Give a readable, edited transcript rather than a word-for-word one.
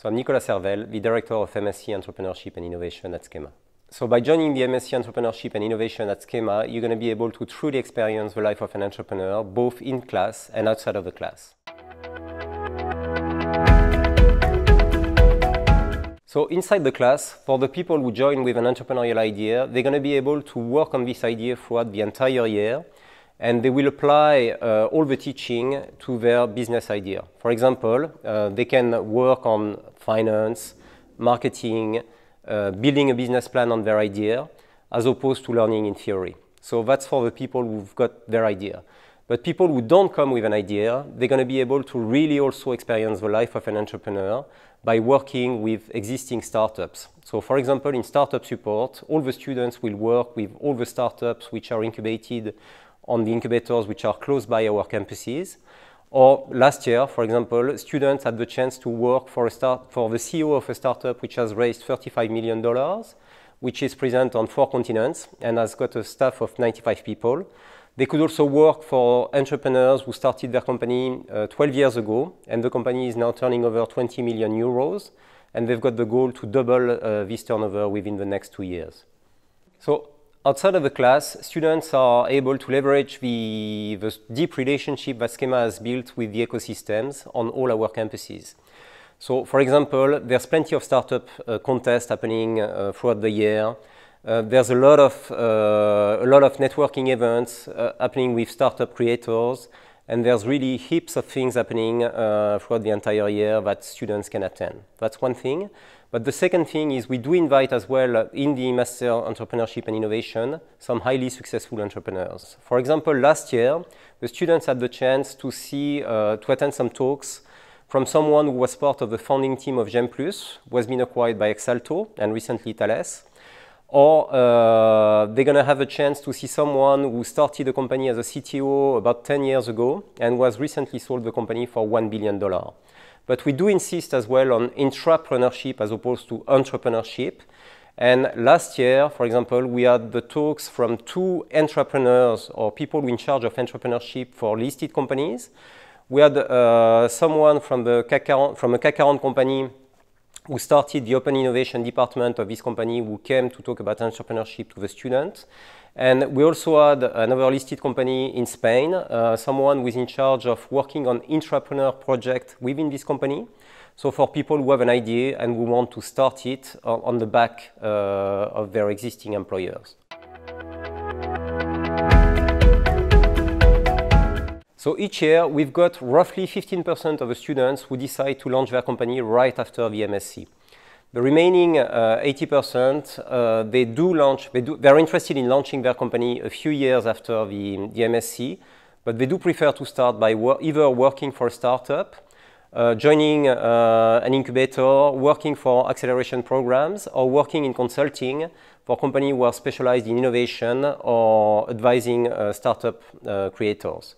So I'm Nicolas Servel, the Director of MSc Entrepreneurship and Innovation at Schema. So by joining the MSc Entrepreneurship and Innovation at Schema, you're going to be able to truly experience the life of an entrepreneur, both in class and outside of the class. So inside the class, for the people who join with an entrepreneurial idea, they're going to be able to work on this idea throughout the entire year, and they will apply all the teaching to their business idea. For example, they can work on finance, marketing, building a business plan on their idea, as opposed to learning in theory. So that's for the people who've got their idea. But people who don't come with an idea, they're going to be able to really also experience the life of an entrepreneur by working with existing startups. So for example, in startup support, all the students will work with all the startups which are incubated on the incubators which are close by our campuses. Or last year, for example, students had the chance to work for the CEO of a startup which has raised $35 million, which is present on 4 continents and has got a staff of 95 people. They could also work for entrepreneurs who started their company 12 years ago, and the company is now turning over 20 million euros, and they've got the goal to double this turnover within the next 2 years. So outside of the class, students are able to leverage the deep relationship that Schema has built with the ecosystems on all our campuses. So for example, there's plenty of startup contests happening throughout the year. There's a lot of networking events happening with startup creators, and there's really heaps of things happening throughout the entire year that students can attend. That's one thing. But the second thing is we do invite as well in the Master Entrepreneurship and Innovation some highly successful entrepreneurs. For example, last year, the students had the chance to attend some talks from someone who was part of the founding team of GEMplus, who has been acquired by Exalto and recently Thales. Or they're going to have a chance to see someone who started a company as a CTO about 10 years ago and was recently sold the company for $1 billion. But we do insist as well on intrapreneurship as opposed to entrepreneurship. And last year, for example, we had the talks from 2 entrepreneurs or people in charge of entrepreneurship for listed companies. We had someone from a CAC 40 company who started the Open Innovation department of this company, who came to talk about entrepreneurship to the students. And we also had another listed company in Spain, someone who is in charge of working on intrapreneur project within this company. So for people who have an idea and who want to start it on the back of their existing employers. So each year, we've got roughly 15% of the students who decide to launch their company right after the MSc. The remaining 80%, they're interested in launching their company a few years after the MSc, but they do prefer to start by either working for a startup, joining an incubator, working for acceleration programs, or working in consulting for companies who are specialized in innovation or advising startup creators.